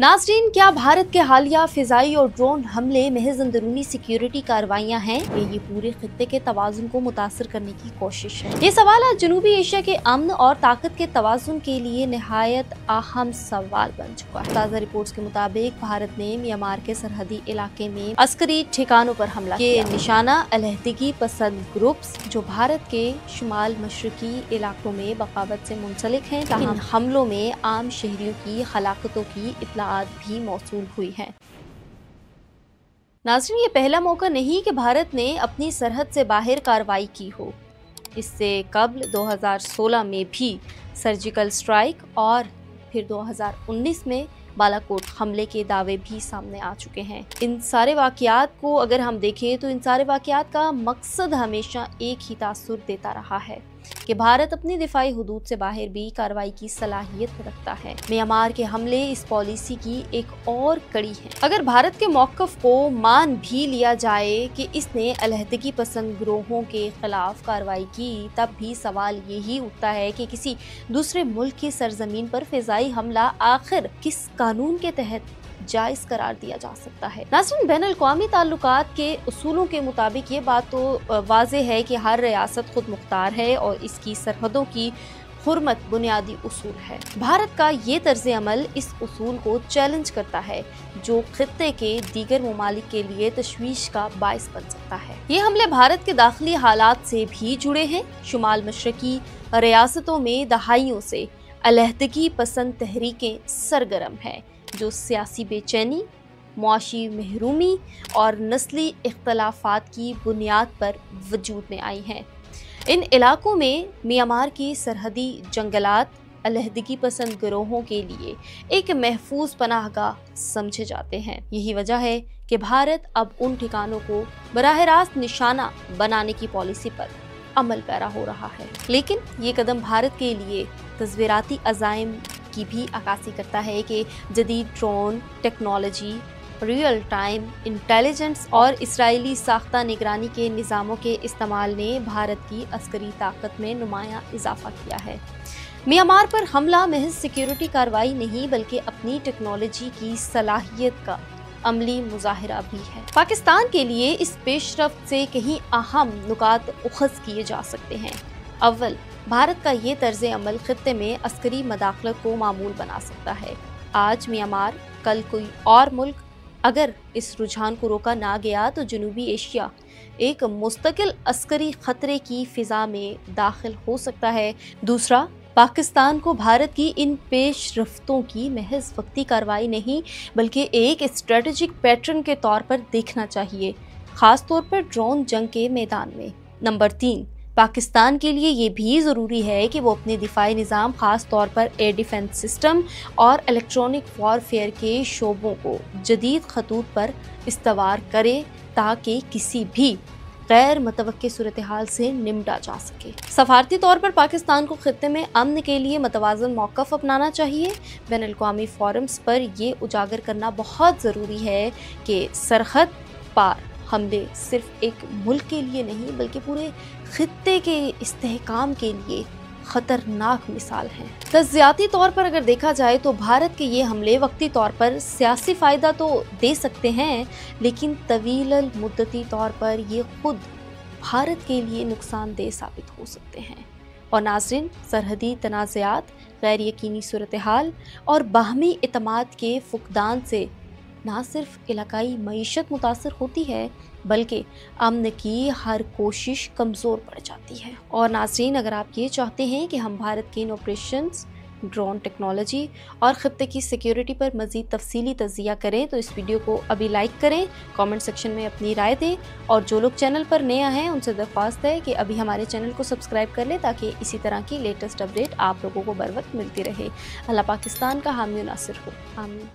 नाज़रीन, क्या भारत के हालिया फिजाई और ड्रोन हमले महज अंदरूनी सिक्योरिटी कार्रवाइयाँ हैं या ये पूरे खित्ते के तवाज़ुन को मुतासर करने की कोशिश है? ये सवाल आज जनूबी एशिया के अमन और ताकत के तवाज़ुन के लिए निहायत अहम सवाल बन चुका है। ताज़ा रिपोर्ट्स के मुताबिक भारत ने म्यांमार के सरहदी इलाके में अस्करी ठिकानों पर हमला किया। निशाना अलहदगी पसंद ग्रुप्स जो भारत के शुमाल मशरकी इलाकों में बगावत से मुंसलिक हैं। इन हमलों में आम शहरियों की हलाकतों की इत्तलात भी मौसूल हुई है। नाज़रीन, ये पहला मौका नहीं कि भारत ने अपनी सरहद से बाहर कार्रवाई की हो। इससे कबल 2016 में भी सर्जिकल स्ट्राइक और फिर 2019 में बालाकोट हमले के दावे भी सामने आ चुके हैं। इन सारे वाक़यात को अगर हम देखें तो इन सारे वाक़यात का मकसद हमेशा एक ही तासुर देता रहा है कि भारत अपनी दिफाई हुदूद से बाहर भी कार्रवाई की सलाहियत रखता है। म्यांमार के हमले इस पॉलिसी की एक और कड़ी है। अगर भारत के मौक़िफ़ को मान भी लिया जाए कि इसने अलहदगी पसंद गिरोहों के खिलाफ कार्रवाई की, तब भी सवाल यही उठता है कि किसी दूसरे मुल्क की सरजमीन पर फिजाई हमला आखिर किस कानून के तहत जायज़ करार दिया जा सकता है। नाज़रीन, बैनुल-अक़वामी ताल्लुकात के उसूलों के मुताबिक ये बात तो वाज़ेह है कि हर रियासत खुद मुख्तार है और इसकी सरहदों की हुर्मत बुनियादी उसूल है। भारत का ये तर्ज़ अमल इस उसूल को चैलेंज करता है, जो खित्ते के दीगर ममालिक के लिए तशवीश का बाइस बन सकता है। ये हमले भारत के दाखिली हालात से भी जुड़े हैं। शुमाल मशरकी रियासतों में दहाइयों से अलहदगी पसंद तहरीकें सरगर्म हैं, जो सियासी बेचैनी, मुआशी महरूमी और नस्ली इख्तलाफात की बुनियाद पर वजूद में आई हैं। इन इलाकों में म्यांमार की सरहदी जंगलात अलहदगी पसंद गिरोहों के लिए एक महफूज पनाहगाह समझे जाते हैं। यही वजह है कि भारत अब उन ठिकानों को बराह रास्त निशाना बनाने की पॉलिसी पर अमल पैरा हो रहा है। लेकिन ये कदम भारत के लिए तस्वीराती अज़ाइम की भी अक्कासी करता है कि जदीद drone technology, real time intelligence और इसराइली साख्ता निगरानी के निज़ामों के इस्तेमाल ने भारत की अस्करी ताकत में नुमायां इजाफा किया है। म्यांमार पर हमला महज सिक्योरिटी कार्रवाई नहीं, बल्कि अपनी टेक्नोलॉजी की सलाहियत का अमली मुजाहिरा भी है। पाकिस्तान के लिए इस पेशरफ्त से कहीं अहम नुकात उखज़ किए जा सकते हैं। अव्वल, भारत का ये तर्ज़ अमल खित्ते में अस्करी मदाखलत को मामूल बना सकता है। आज म्यांमार, कल कोई और मुल्क। अगर इस रुझान को रोका ना गया तो जनूबी एशिया एक मुस्तकिल अस्करी खतरे की फिजा में दाखिल हो सकता है। दूसरा, पाकिस्तान को भारत की इन पेशरफ्तों की महज वक्ती कार्रवाई नहीं, बल्कि एक स्ट्रेटेजिक पैटर्न के तौर पर देखना चाहिए, ख़ास तौर पर ड्रोन जंग के मैदान में। नंबर 3, पाकिस्तान के लिए ये भी ज़रूरी है कि वो अपने दिफाई निज़ाम, ख़ास तौर पर एयर डिफेंस सिस्टम और इलेक्ट्रॉनिक वॉरफेयर के शोबों को जदीद खतूत पर इस्तवार करे, ताकि किसी भी गैर मुतवक्के सूरत हाल से निमटा जा सके। सफारती तौर पर पाकिस्तान को खित्ते में अमन के लिए मतवाज़न मौक़िफ़ अपनाना चाहिए। बैनुल-अक़वामी फोरम्स पर ये उजागर करना बहुत ज़रूरी है कि सरहद पार हमले सिर्फ एक मुल्क के लिए नहीं, बल्कि पूरे खित्ते के इस्तेहकाम के लिए ख़तरनाक मिसाल हैं। तज़्ज़ियाती तौर पर अगर देखा जाए तो भारत के ये हमले वक्ती तौर पर सियासी फ़ायदा तो दे सकते हैं, लेकिन तवील मुद्दती तौर पर ये खुद भारत के लिए नुकसानदेह साबित हो सकते हैं। और नाज़रीन, सरहदी तनाज़ात, गैर यकीनी सूरत हाल और बाहमी इत्मीनान के फुक़दान से ना सिर्फ इलाकाई मईशत मुतासर होती है, बल्कि अमन की हर कोशिश कमज़ोर पड़ जाती है। और नाज़रीन, अगर आप ये चाहते हैं कि हम भारत के इन ऑपरेशंस, ड्रोन टेक्नोलॉजी और खित्ते की सिक्योरिटी पर मज़ीद तफसीली तज़्ज़िया करें तो इस वीडियो को अभी लाइक करें, कमेंट सेक्शन में अपनी राय दें, और जो लोग चैनल पर नए हैं उनसे दरख्वास्त है कि अभी हमारे चैनल को सब्सक्राइब कर लें, ताकि इसी तरह की लेटेस्ट अपडेट आप लोगों को बर वक्त मिलती रहे। अल्लाह पाकिस्तान का हामी नासिर हो। आमीन।